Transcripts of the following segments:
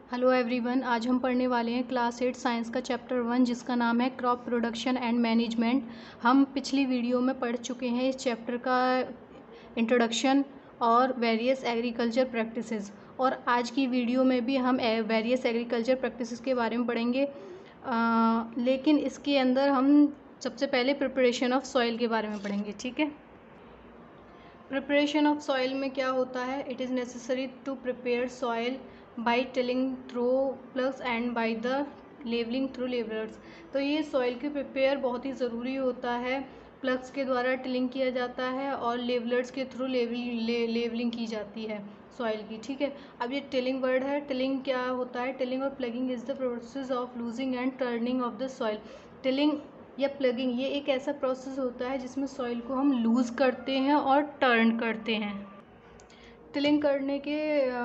Hello everyone, आज हम पढ़ने वाले हैं क्लास 8 साइंस का चैप्टर 1 जिसका नाम है क्रॉप प्रोडक्शन एंड मैनेजमेंट। हम पिछली वीडियो में पढ़ चुके हैं इस चैप्टर का इंट्रोडक्शन और वेरियस एग्रीकल्चर प्रैक्टिसेस, और आज की वीडियो में भी हम वेरियस एग्रीकल्चर प्रैक्टिसेस के बारे में पढ़ेंगे। लेकिन इसके अंदर हम सबसे पहले प्रिपरेशन ऑफ सॉइल के बारे में पढ़ेंगे। ठीक है, प्रिपरेशन ऑफ सॉइल में क्या होता है? It is necessary to prepare soil by tilling through plugs and by the levelling through levellers. तो ये सॉइल की प्रिपेयर बहुत ही ज़रूरी होता है। प्लग्स के द्वारा टिलिंग किया जाता है और लेवलर्स के थ्रू लेवलिंग की जाती है सॉइल की। ठीक है, अब ये टिलिंग वर्ड है। टिलिंग क्या होता है? टिलिंग और plugging is the process of losing and turning of the soil. Tilling या प्लगिंग ये एक ऐसा प्रोसेस होता है जिसमें सॉइल को हम लूज़ करते हैं और टर्न करते हैं। टिलिंग करने के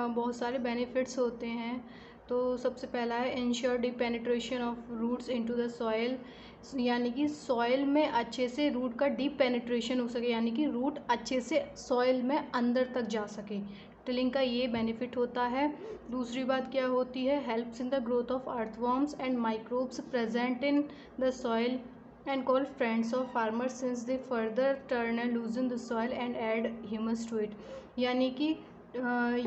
बहुत सारे बेनिफिट्स होते हैं। तो सबसे पहला है ensure deep penetration of roots into the soil, यानी कि सॉइल में अच्छे से रूट का डीप पेनिट्रेशन हो सके, यानी कि रूट अच्छे से सॉइल में अंदर तक जा सके। टिलिंग का ये बेनिफिट होता है। दूसरी बात क्या होती है? Helps in the growth of earthworms and microbes present in the soil and called friends of farmers since they further turn and loosen the soil and add humus to it। यानी कि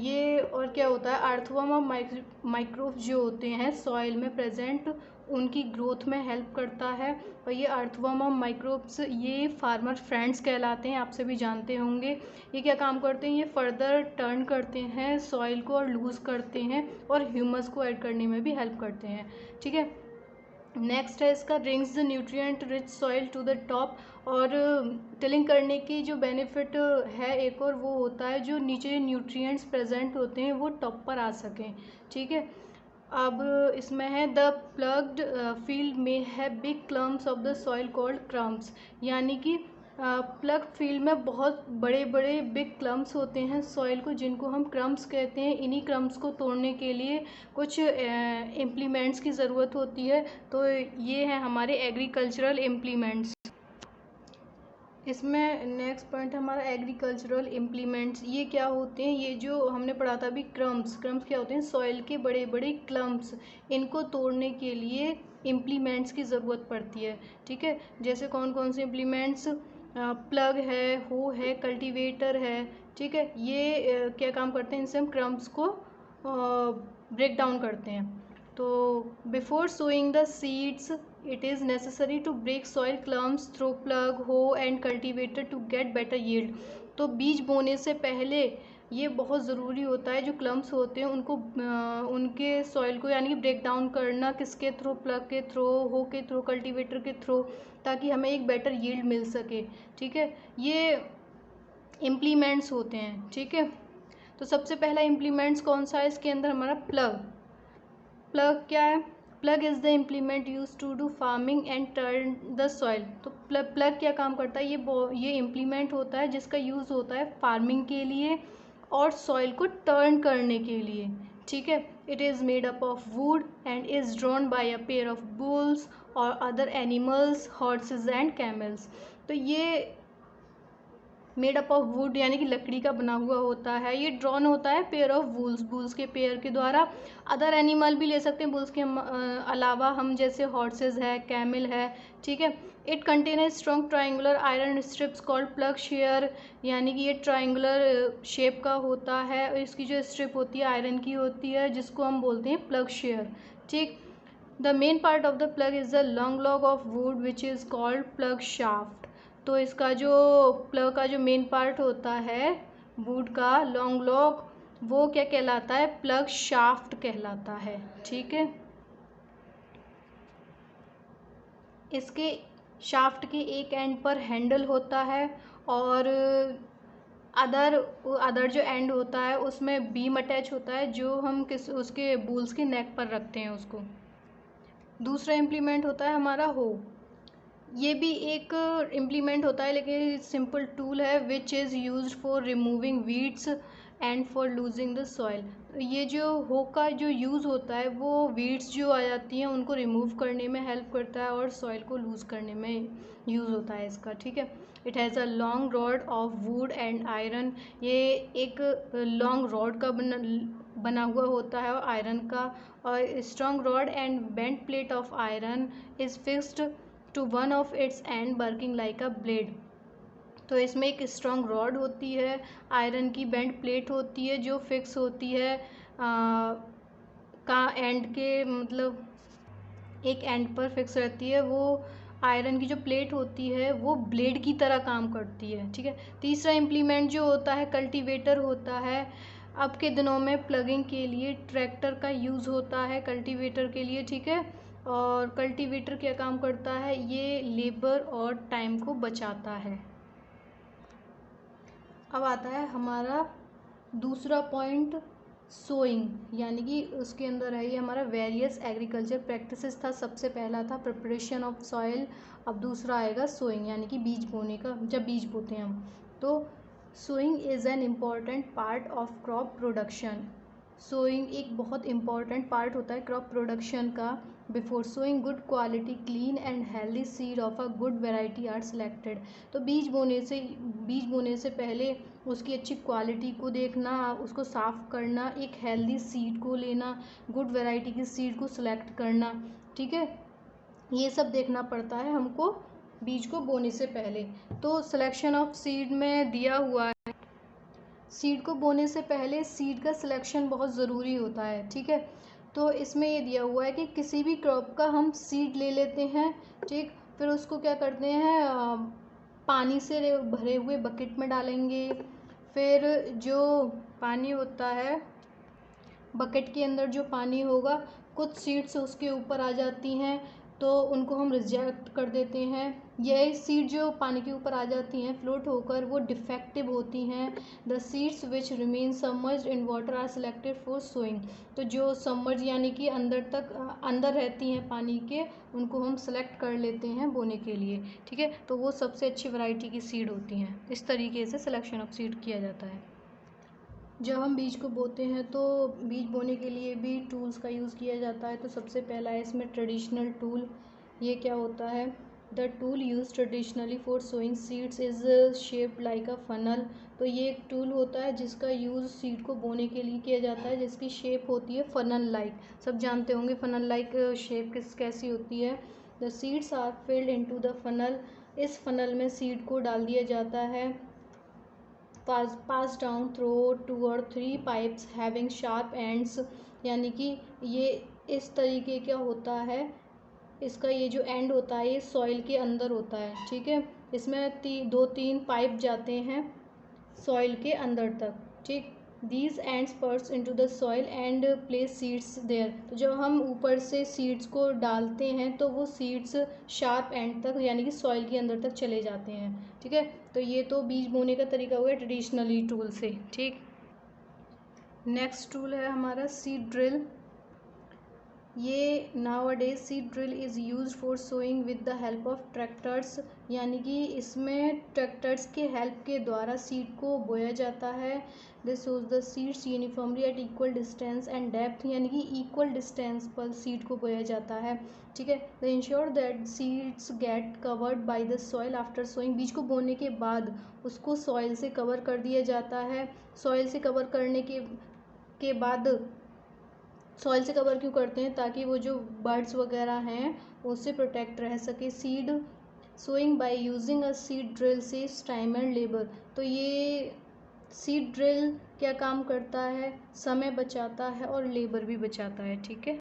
ये और क्या होता है? अर्थवर्म और microbes जो होते हैं सॉइल में प्रेजेंट, उनकी ग्रोथ में हेल्प करता है। और ये अर्थवर्म और माइक्रोब्स ये फार्मर फ्रेंड्स कहलाते हैं, आप सभी जानते होंगे। ये क्या काम करते हैं? ये फर्दर टर्न करते हैं सॉइल को और लूज़ करते हैं और ह्यूमस को ऐड करने में भी हेल्प करते हैं। ठीक है, नेक्स्ट है इसका brings the nutrient rich soil to the top. और टिलिंग करने की जो बेनिफिट है एक और, वो होता है जो नीचे न्यूट्रिएंट्स प्रेजेंट होते हैं वो टॉप पर आ सकें। ठीक है, अब इसमें है द प्लग्ड फील्ड में है big clumps of the soil called crumbs, यानी कि प्लग फील्ड में बहुत बड़े बड़े बिग क्लम्प्स होते हैं सॉइल को, जिनको हम क्रम्स कहते हैं। इन्हीं क्रम्स को तोड़ने के लिए कुछ इम्प्लीमेंट्स की ज़रूरत होती है। तो ये है हमारे एग्रीकल्चरल इम्प्लीमेंट्स। इसमें नेक्स्ट पॉइंट हमारा एग्रीकल्चरल इम्प्लीमेंट्स। ये क्या होते हैं? ये जो हमने पढ़ा था अभी क्रम्स क्या होते हैं? सॉइल के बड़े बड़े क्लम्प्स, इनको तोड़ने के लिए इम्प्लीमेंट्स की ज़रूरत पड़ती है। ठीक है, जैसे कौन कौन से इम्प्लीमेंट्स? प्लग है, हो है, कल्टीवेटर है। ठीक है, ये क्या काम करते हैं? इनसे हम क्रम्स को ब्रेक डाउन करते हैं। तो before sowing the seeds it is necessary to break soil clumps through plug, hoe and cultivator to get better yield। तो बीज बोने से पहले ये बहुत ज़रूरी होता है, जो क्लम्प्स होते हैं उनको उनके सॉइल को यानी कि ब्रेक डाउन करना, किसके थ्रू? प्लग के थ्रू, हो के थ्रू, कल्टीवेटर के थ्रू, ताकि हमें एक बेटर यील्ड मिल सके। ठीक है, ये इम्प्लीमेंट्स होते हैं। ठीक है, तो सबसे पहला इम्प्लीमेंट्स कौन सा है इसके अंदर? हमारा प्लग। प्लग क्या है? Plough is the implement use to do farming and turn the soil. तो प्लग क्या काम करता है? ये इम्प्लीमेंट होता है जिसका यूज़ होता है फार्मिंग के लिए और सॉइल को टर्न करने के लिए। ठीक है, it is made up of wood and is drawn by a pair of bulls और other animals, horses and camels. तो ये मेड अप ऑफ वुड यानी कि लकड़ी का बना हुआ होता है। ये ड्रॉन होता है पेयर ऑफ बुल्स के पेयर के द्वारा। अदर एनिमल भी ले सकते हैं बुल्स के अलावा हम, जैसे हॉर्सेस है, कैमल है। ठीक है, it contain a strong triangular iron strips called plug share, यानी कि ये ट्राइंगुलर शेप का होता है और इसकी जो स्ट्रिप होती है आयरन की होती है, जिसको हम बोलते हैं प्लग शेयर। ठीक, the main part of the plug is the long log of would which is called plug shaft. तो इसका जो प्लग का जो मेन पार्ट होता है वुड का लॉन्ग लॉग, वो क्या कहलाता है? प्लग शाफ्ट कहलाता है। ठीक है, इसके शाफ्ट के एक एंड पर हैंडल होता है और अदर जो एंड होता है उसमें बीम अटैच होता है, जो हम उसके बुल्स के नेक पर रखते हैं उसको। दूसरा इम्प्लीमेंट होता है हमारा हो। ये भी एक इम्प्लीमेंट होता है लेकिन सिंपल टूल है which is used for removing weeds and for losing the soil. ये जो हो का जो यूज़ होता है वो वीड्स जो आ जाती हैं उनको रिमूव करने में हेल्प करता है और सॉइल को लूज़ करने में यूज़ होता है इसका। ठीक है, it has a long rod of wood and iron. ये एक लॉन्ग रॉड का बना हुआ होता है आयरन का, और strong rod and bent plate of iron is fixed to one of its end working like a blade. तो इसमें एक स्ट्रॉन्ग रॉड होती है, आयरन की बेंट प्लेट होती है जो फिक्स होती है का एंड के, मतलब एक एंड पर फिक्स रहती है। वो आयरन की जो प्लेट होती है वो ब्लेड की तरह काम करती है, ठीक है। तीसरा इम्प्लीमेंट जो होता है कल्टीवेटर होता है। अब के दिनों में प्लगिंग के लिए ट्रैक्टर का यूज़ होता है कल्टीवेटर के लिए, ठीक है। और कल्टीवेटर क्या काम करता है, ये लेबर और टाइम को बचाता है। अब आता है हमारा दूसरा पॉइंट, सोइंग, यानी कि उसके अंदर है ये हमारा वेरियस एग्रीकल्चर प्रैक्टिसेस था। सबसे पहला था प्रिपरेशन ऑफ सॉइल, अब दूसरा आएगा सोइंग, यानी कि बीज बोने का, जब बीज बोते हैं हम। तो sowing is an important part of crop production. Sowing एक बहुत इम्पॉर्टेंट पार्ट होता है क्रॉप प्रोडक्शन का। Before sowing good quality clean and healthy seed of a good variety are selected. तो बीज बोने से पहले उसकी अच्छी क्वालिटी को देखना, उसको साफ़ करना, एक हेल्दी सीड को लेना, गुड वैरायटी की सीड को सिलेक्ट करना, ठीक है। ये सब देखना पड़ता है हमको बीज को बोने से पहले। तो सिलेक्शन ऑफ सीड में दिया हुआ है, सीड को बोने से पहले सीड का सिलेक्शन बहुत ज़रूरी होता है, ठीक है। तो इसमें ये दिया हुआ है कि किसी भी क्रॉप का हम सीड ले लेते हैं, ठीक, फिर उसको क्या करते हैं, पानी से भरे हुए बकेट में डालेंगे। फिर जो पानी होता है, बकेट के अंदर जो पानी होगा, कुछ सीड्स उसके ऊपर आ जाती हैं तो उनको हम रिजेक्ट कर देते हैं। यह सीड जो पानी के ऊपर आ जाती हैं फ्लोट होकर, वो डिफेक्टिव होती हैं। The seeds which remain submerged in water are selected for sowing. तो जो सबमर्ज यानी कि अंदर रहती हैं पानी के, उनको हम सेलेक्ट कर लेते हैं बोने के लिए, ठीक है। तो वो सबसे अच्छी वैरायटी की सीड होती हैं। इस तरीके से सिलेक्शन ऑफ सीड किया जाता है। जब हम बीज को बोते हैं तो बीज बोने के लिए भी टूल्स का यूज़ किया जाता है। तो सबसे पहला है इसमें ट्रेडिशनल टूल। ये क्या होता है, the tool use traditionally for sowing seeds is shaped like a funnel. तो ये एक टूल होता है जिसका यूज़ सीड को बोने के लिए किया जाता है, जिसकी शेप होती है फनल लाइक। सब जानते होंगे फनल लाइक शेप कैसी होती है। The seeds are filled into the funnel. इस फनल में सीड को डाल दिया जाता है। Pass down through 2 or 3 pipes having sharp ends, यानी कि ये इस तरीके का होता है। इसका ये जो एंड होता है ये सॉइल के अंदर होता है, ठीक है। इसमें 2-3 पाइप जाते हैं सॉइल के अंदर तक, ठीक। These ends pierce into the soil and place seeds there. तो जब हम ऊपर से सीड्स को डालते हैं तो वो सीड्स शार्प एंड तक, यानी कि सॉइल के अंदर तक चले जाते हैं, ठीक है। तो ये तो बीज बोने का तरीका हो गया ट्रेडिशनली टूल से, ठीक। नेक्स्ट टूल है हमारा सीड ड्रिल। ये nowadays seed drill is use for sowing with the help of tractors, यानी कि इसमें ट्रैक्टर्स के हेल्प के द्वारा सीड को बोया जाता है। This shows the seeds uniformly eight equal distance and depth, यानी कि इक्वल डिस्टेंस पर सीड को बोया जाता है, ठीक है। The ensure that seeds get covered by the soil after sowing. बीज को बोने के बाद उसको सॉइल से कवर कर दिया जाता है। सॉइल से कवर करने के बाद, सॉइल से कवर क्यों करते हैं, ताकि वो जो बर्ड्स वगैरह हैं उससे प्रोटेक्ट रह सके। Seed sowing by using a seed drill saves time and labour. तो ये सीड ड्रिल क्या काम करता है, समय बचाता है और लेबर भी बचाता है, ठीक है।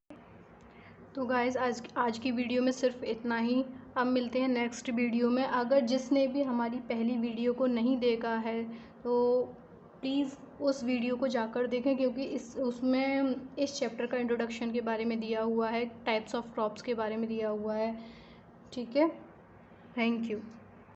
तो गाइज़ आज की वीडियो में सिर्फ इतना ही। अब मिलते हैं नेक्स्ट वीडियो में। अगर जिसने भी हमारी पहली वीडियो को नहीं देखा है तो प्लीज़ उस वीडियो को जाकर देखें, क्योंकि उसमें इस चैप्टर का इंट्रोडक्शन के बारे में दिया हुआ है, टाइप्स ऑफ क्रॉप्स के बारे में दिया हुआ है, ठीक है। Thank you.